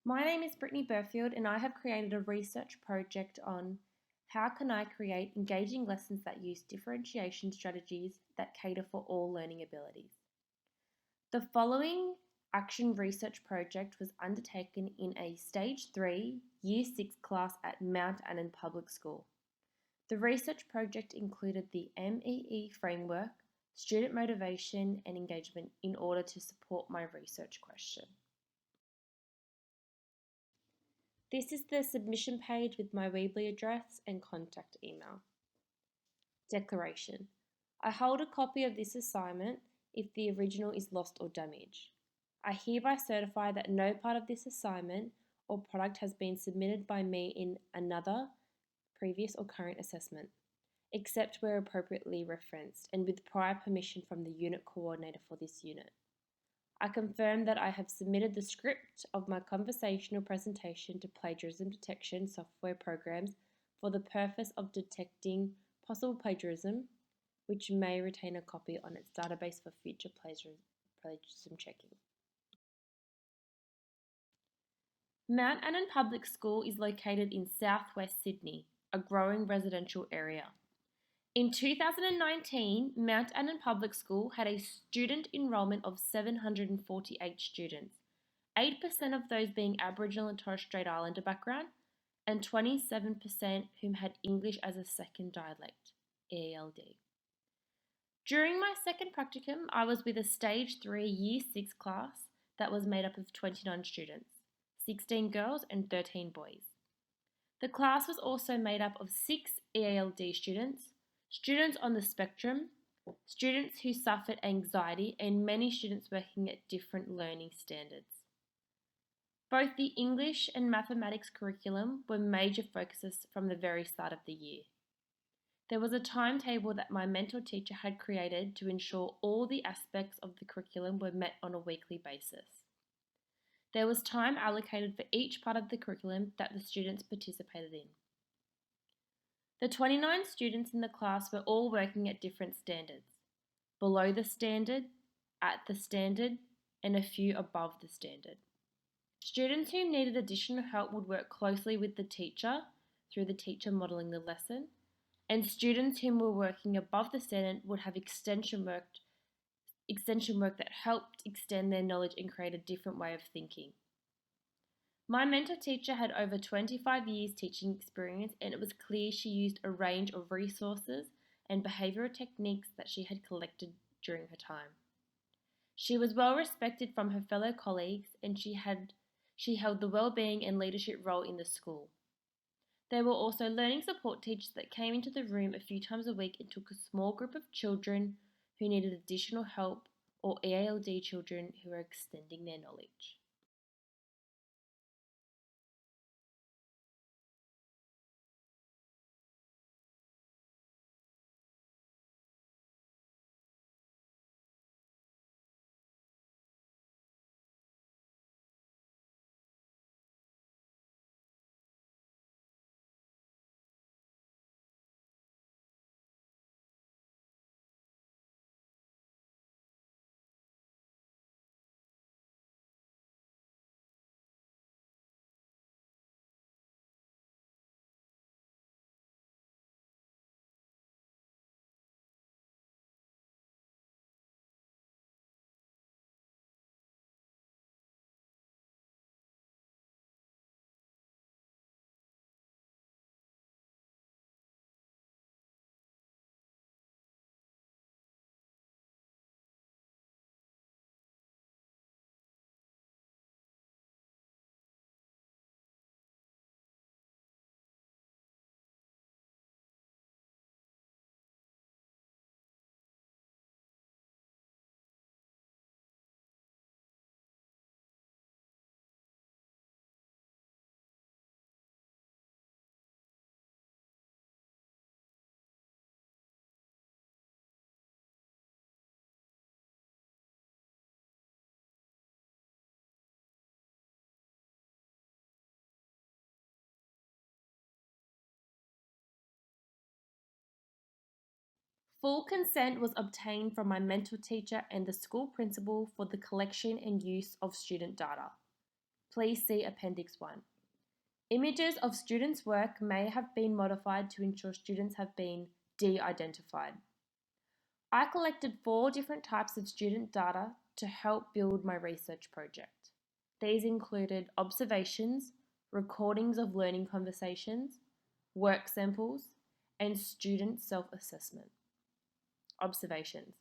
My name is Brittany Burfield and I have created a research project on how can I create engaging lessons that use differentiation strategies that cater for all learning abilities. The following action research project was undertaken in a Stage 3 Year 6 class at Mount Annan Public School. The research project included the MEE framework, student motivation and engagement in order to support my research question. This is the submission page with my Weebly address and contact email. Declaration. I hold a copy of this assignment if the original is lost or damaged. I hereby certify that no part of this assignment or product has been submitted by me in another, previous or current assessment, except where appropriately referenced and with prior permission from the unit coordinator for this unit. I confirm that I have submitted the script of my conversational presentation to plagiarism detection software programs for the purpose of detecting possible plagiarism, which may retain a copy on its database for future plagiarism checking. Mount Annan Public School is located in southwest Sydney, a growing residential area. In 2019, Mount Annan Public School had a student enrolment of 748 students, 8% of those being Aboriginal and Torres Strait Islander background, and 27% whom had English as a second dialect, EALD. During my second practicum, I was with a Stage 3 Year 6 class that was made up of 29 students, 16 girls and 13 boys. The class was also made up of 6 EALD students, students on the spectrum, students who suffered anxiety, and many students working at different learning standards. Both the English and mathematics curriculum were major focuses from the very start of the year. There was a timetable that my mentor teacher had created to ensure all the aspects of the curriculum were met on a weekly basis. There was time allocated for each part of the curriculum that the students participated in. The 29 students in the class were all working at different standards, below the standard, at the standard, and a few above the standard. Students who needed additional help would work closely with the teacher through the teacher modelling the lesson, and students who were working above the standard would have extension work that helped extend their knowledge and create a different way of thinking. My mentor teacher had over 25 years teaching experience, and it was clear she used a range of resources and behavioural techniques that she had collected during her time. She was well respected from her fellow colleagues, and she held the well-being and leadership role in the school. There were also learning support teachers that came into the room a few times a week and took a small group of children who needed additional help, or EALD children who were extending their knowledge. Full consent was obtained from my mentor teacher and the school principal for the collection and use of student data. Please see Appendix 1. Images of students' work may have been modified to ensure students have been de-identified. I collected 4 different types of student data to help build my research project. These included observations, recordings of learning conversations, work samples, and student self-assessment. Observations.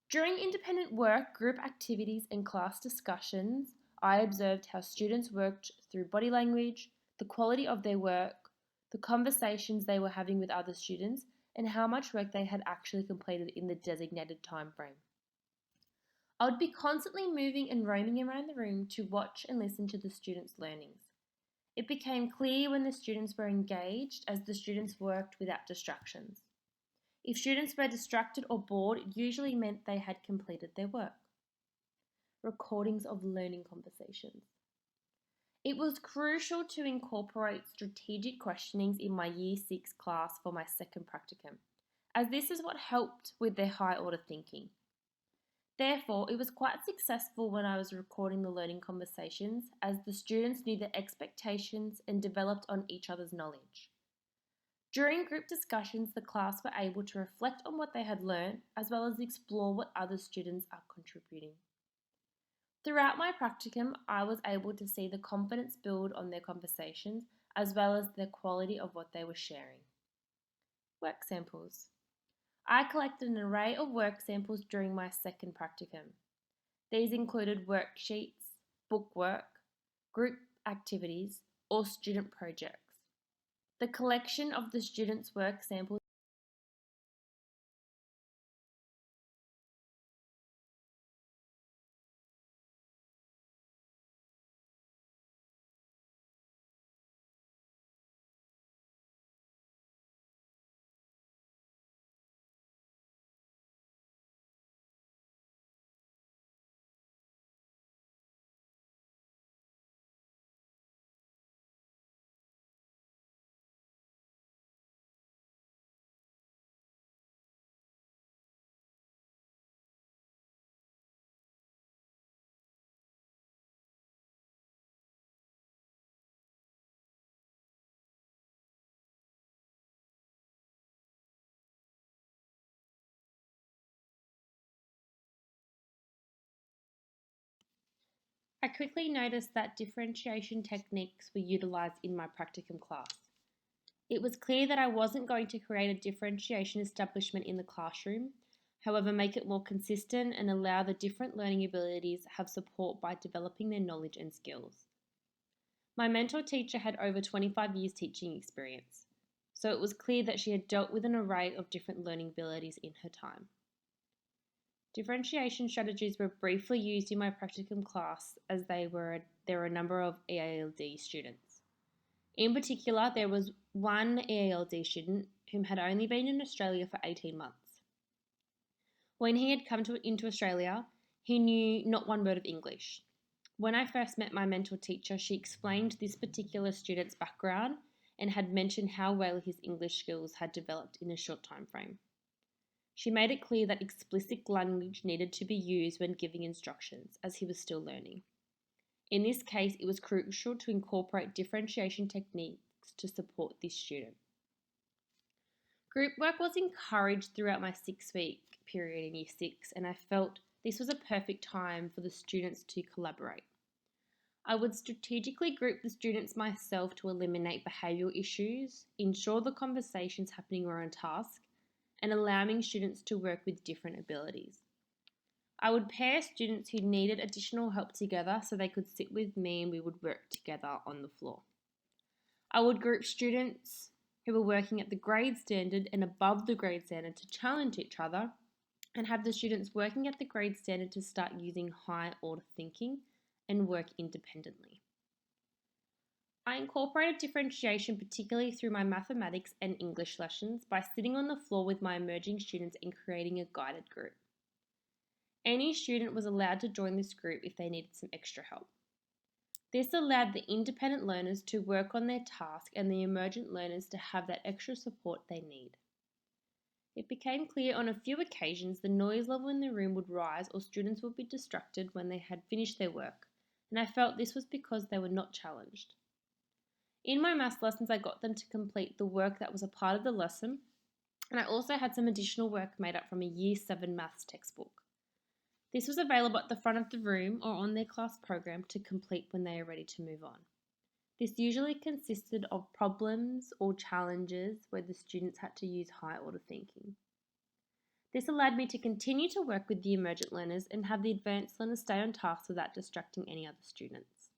During independent work, group activities, and class discussions, I observed how students worked through body language, the quality of their work, the conversations they were having with other students, and how much work they had actually completed in the designated time frame. I would be constantly moving and roaming around the room to watch and listen to the students' learnings. It became clear when the students were engaged as the students worked without distractions. If students were distracted or bored, it usually meant they had completed their work. Recordings of learning conversations. It was crucial to incorporate strategic questionings in my Year 6 class for my second practicum, as this is what helped with their high order thinking. Therefore, it was quite successful when I was recording the learning conversations, as the students knew their expectations and developed on each other's knowledge. During group discussions, the class were able to reflect on what they had learned, as well as explore what other students are contributing. Throughout my practicum, I was able to see the confidence build on their conversations, as well as the quality of what they were sharing. Work samples. I collected an array of work samples during my second practicum. These included worksheets, bookwork, group activities, or student projects. The collection of the students' work samples I quickly noticed that differentiation techniques were utilised in my practicum class. It was clear that I wasn't going to create a differentiation establishment in the classroom, however, make it more consistent and allow the different learning abilities have support by developing their knowledge and skills. My mentor teacher had over 25 years teaching experience, so it was clear that she had dealt with an array of different learning abilities in her time. Differentiation strategies were briefly used in my practicum class as there were a number of EALD students. In particular, there was one EALD student whom had only been in Australia for 18 months. When he had come into Australia, he knew not one word of English. When I first met my mentor teacher, she explained this particular student's background and had mentioned how well his English skills had developed in a short time frame. She made it clear that explicit language needed to be used when giving instructions, as he was still learning. In this case, it was crucial to incorporate differentiation techniques to support this student. Group work was encouraged throughout my 6-week period in Year 6, and I felt this was a perfect time for the students to collaborate. I would strategically group the students myself to eliminate behavioural issues, ensure the conversations happening were on task, and allowing students to work with different abilities. I would pair students who needed additional help together so they could sit with me and we would work together on the floor. I would group students who were working at the grade standard and above the grade standard to challenge each other, and have the students working at the grade standard to start using high order thinking and work independently. I incorporated differentiation particularly through my mathematics and English lessons by sitting on the floor with my emerging students and creating a guided group. Any student was allowed to join this group if they needed some extra help. This allowed the independent learners to work on their task and the emergent learners to have that extra support they need. It became clear on a few occasions the noise level in the room would rise or students would be distracted when they had finished their work, and I felt this was because they were not challenged. In my maths lessons, I got them to complete the work that was a part of the lesson, and I also had some additional work made up from a Year 7 maths textbook. This was available at the front of the room or on their class program to complete when they are ready to move on. This usually consisted of problems or challenges where the students had to use high order thinking. This allowed me to continue to work with the emergent learners and have the advanced learners stay on task without distracting any other students.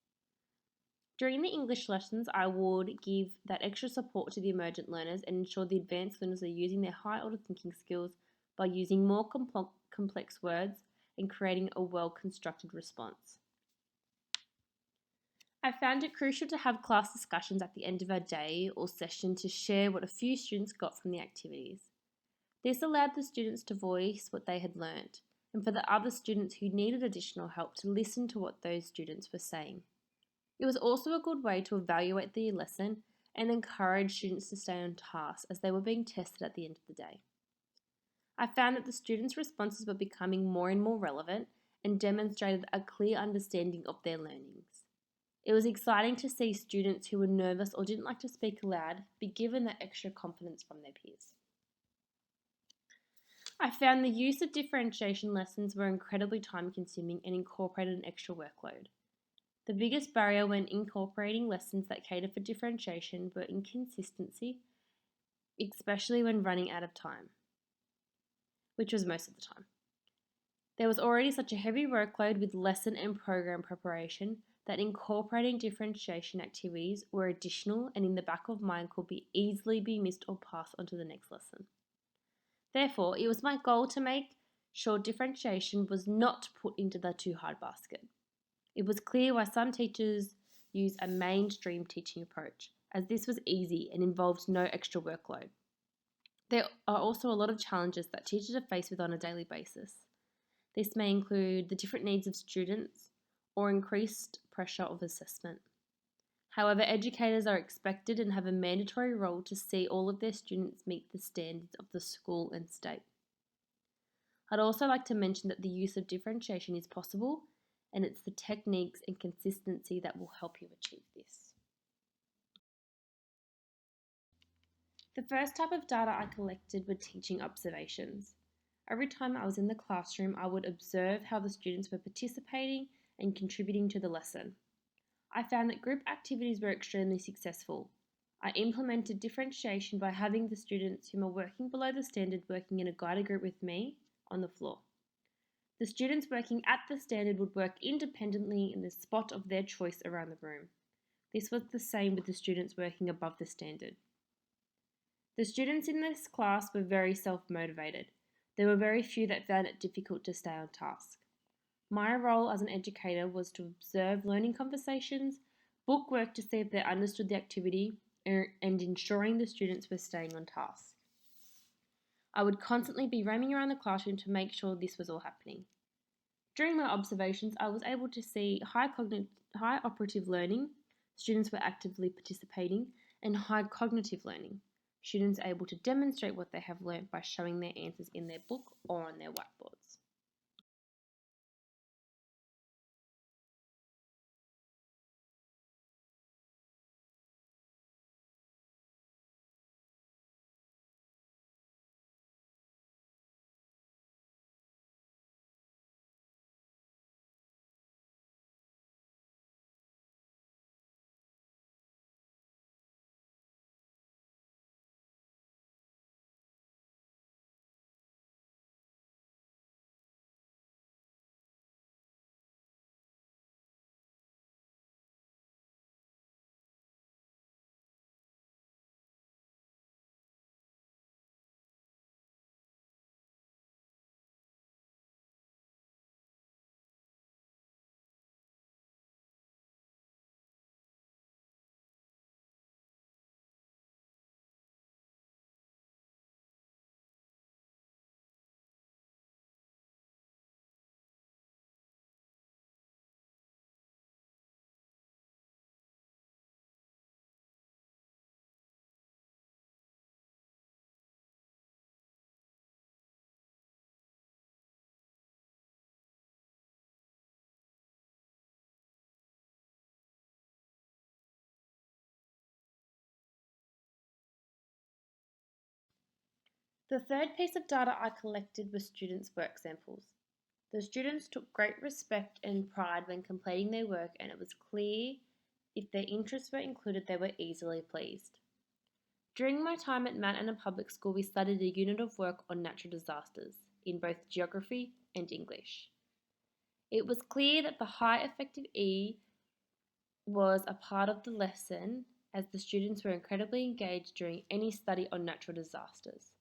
During the English lessons, I would give that extra support to the emergent learners and ensure the advanced learners are using their high order thinking skills by using more complex words and creating a well-constructed response. I found it crucial to have class discussions at the end of our day or session to share what a few students got from the activities. This allowed the students to voice what they had learnt, and for the other students who needed additional help to listen to what those students were saying. It was also a good way to evaluate the lesson and encourage students to stay on task as they were being tested at the end of the day. I found that the students' responses were becoming more and more relevant and demonstrated a clear understanding of their learnings. It was exciting to see students who were nervous or didn't like to speak aloud be given that extra confidence from their peers. I found the use of differentiation lessons were incredibly time consuming and incorporated an extra workload. The biggest barrier when incorporating lessons that cater for differentiation were inconsistency, especially when running out of time, which was most of the time. There was already such a heavy workload with lesson and program preparation that incorporating differentiation activities were additional and in the back of mind could easily be missed or passed on to the next lesson. Therefore, it was my goal to make sure differentiation was not put into the too hard basket. It was clear why some teachers use a mainstream teaching approach, as this was easy and involved no extra workload. There are also a lot of challenges that teachers are faced with on a daily basis. This may include the different needs of students or increased pressure of assessment. However, educators are expected and have a mandatory role to see all of their students meet the standards of the school and state. I'd also like to mention that the use of differentiation is possible, and it's the techniques and consistency that will help you achieve this. The first type of data I collected were teaching observations. Every time I was in the classroom, I would observe how the students were participating and contributing to the lesson. I found that group activities were extremely successful. I implemented differentiation by having the students who are working below the standard working in a guided group with me on the floor. The students working at the standard would work independently in the spot of their choice around the room. This was the same with the students working above the standard. The students in this class were very self-motivated. There were very few that found it difficult to stay on task. My role as an educator was to observe learning conversations, book work to see if they understood the activity, and ensuring the students were staying on task. I would constantly be roaming around the classroom to make sure this was all happening. During my observations, I was able to see high operative learning, students were actively participating, and high cognitive learning, students able to demonstrate what they have learnt by showing their answers in their book or on their whiteboards. The third piece of data I collected was students' work samples. The students took great respect and pride when completing their work, and it was clear if their interests were included, they were easily pleased. During my time at Mount Anna Public School, we studied a unit of work on natural disasters in both geography and English. It was clear that the high effective E was a part of the lesson, as the students were incredibly engaged during any study on natural disasters.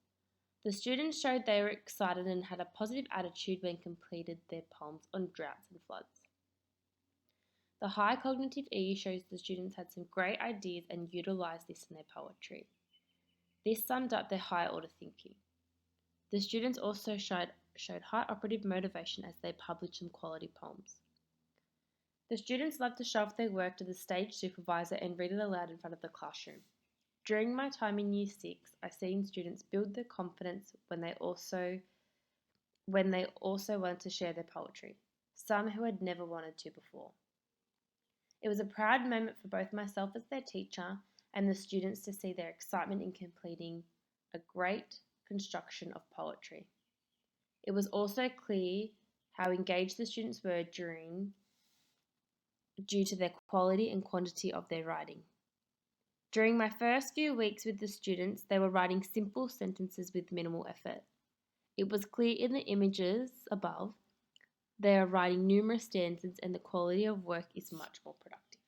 The students showed they were excited and had a positive attitude when completed their poems on droughts and floods. The high cognitive E shows the students had some great ideas and utilised this in their poetry. This summed up their high order thinking. The students also showed high operative motivation as they published some quality poems. The students loved to show off their work to the stage supervisor and read it aloud in front of the classroom. During my time in Year 6, I seen students build their confidence when they also wanted to share their poetry, some who had never wanted to before. It was a proud moment for both myself as their teacher and the students to see their excitement in completing a great construction of poetry. It was also clear how engaged the students were due to their quality and quantity of their writing. During my first few weeks with the students, they were writing simple sentences with minimal effort. It was clear in the images above they are writing numerous stanzas and the quality of work is much more productive.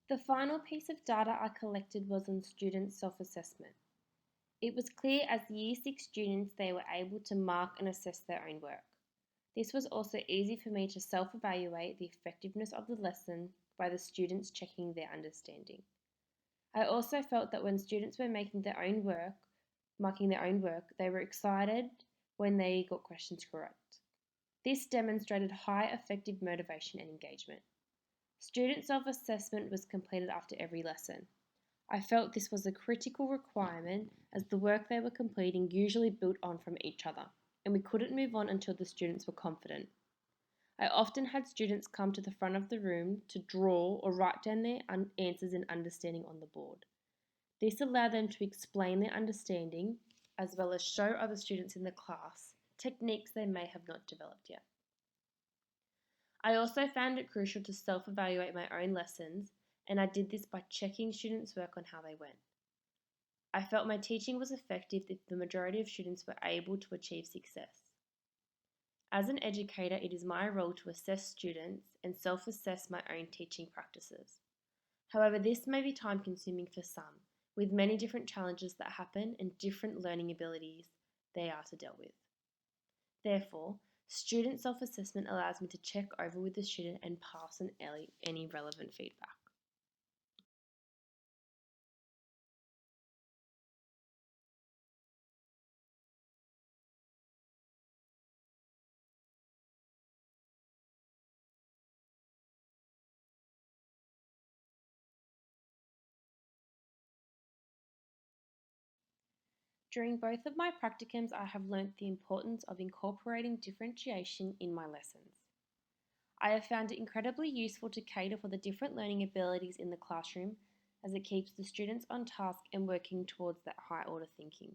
The final piece of data I collected was on student self-assessment. It was clear as Year 6 students they were able to mark and assess their own work. This was also easy for me to self-evaluate the effectiveness of the lesson by the students checking their understanding. I also felt that when students were marking their own work, they were excited when they got questions correct. This demonstrated high effective motivation and engagement. Student self-assessment was completed after every lesson. I felt this was a critical requirement as the work they were completing usually built on from each other, and we couldn't move on until the students were confident. I often had students come to the front of the room to draw or write down their answers and understanding on the board. This allowed them to explain their understanding as well as show other students in the class techniques they may have not developed yet. I also found it crucial to self-evaluate my own lessons, and I did this by checking students' work on how they went. I felt my teaching was effective if the majority of students were able to achieve success. As an educator, it is my role to assess students and self-assess my own teaching practices. However, this may be time-consuming for some, with many different challenges that happen and different learning abilities they are to deal with. Therefore, student self-assessment allows me to check over with the student and pass on any relevant feedback. During both of my practicums, I have learnt the importance of incorporating differentiation in my lessons. I have found it incredibly useful to cater for the different learning abilities in the classroom as it keeps the students on task and working towards that high order thinking.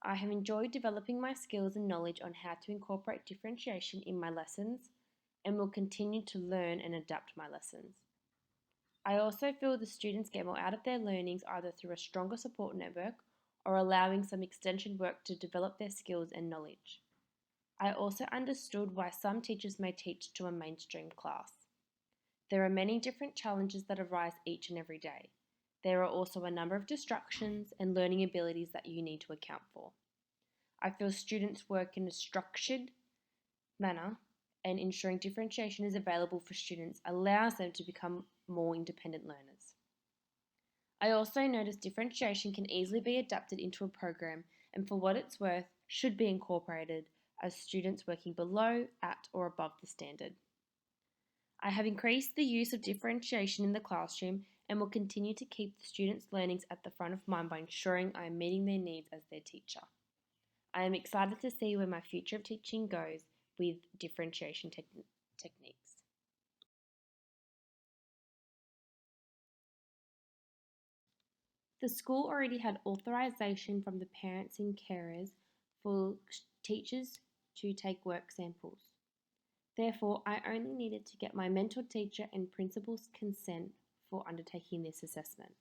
I have enjoyed developing my skills and knowledge on how to incorporate differentiation in my lessons and will continue to learn and adapt my lessons. I also feel the students get more out of their learnings either through a stronger support network or allowing some extension work to develop their skills and knowledge. I also understood why some teachers may teach to a mainstream class. There are many different challenges that arise each and every day. There are also a number of distractions and learning abilities that you need to account for. I feel students work in a structured manner, and ensuring differentiation is available for students allows them to become more independent learners. I also noticed differentiation can easily be adapted into a program and for what it's worth should be incorporated as students working below, at or above the standard. I have increased the use of differentiation in the classroom and will continue to keep the students' learnings at the front of mind by ensuring I am meeting their needs as their teacher. I am excited to see where my future of teaching goes with differentiation techniques. The school already had authorization from the parents and carers for teachers to take work samples. Therefore, I only needed to get my mentor teacher and principal's consent for undertaking this assessment.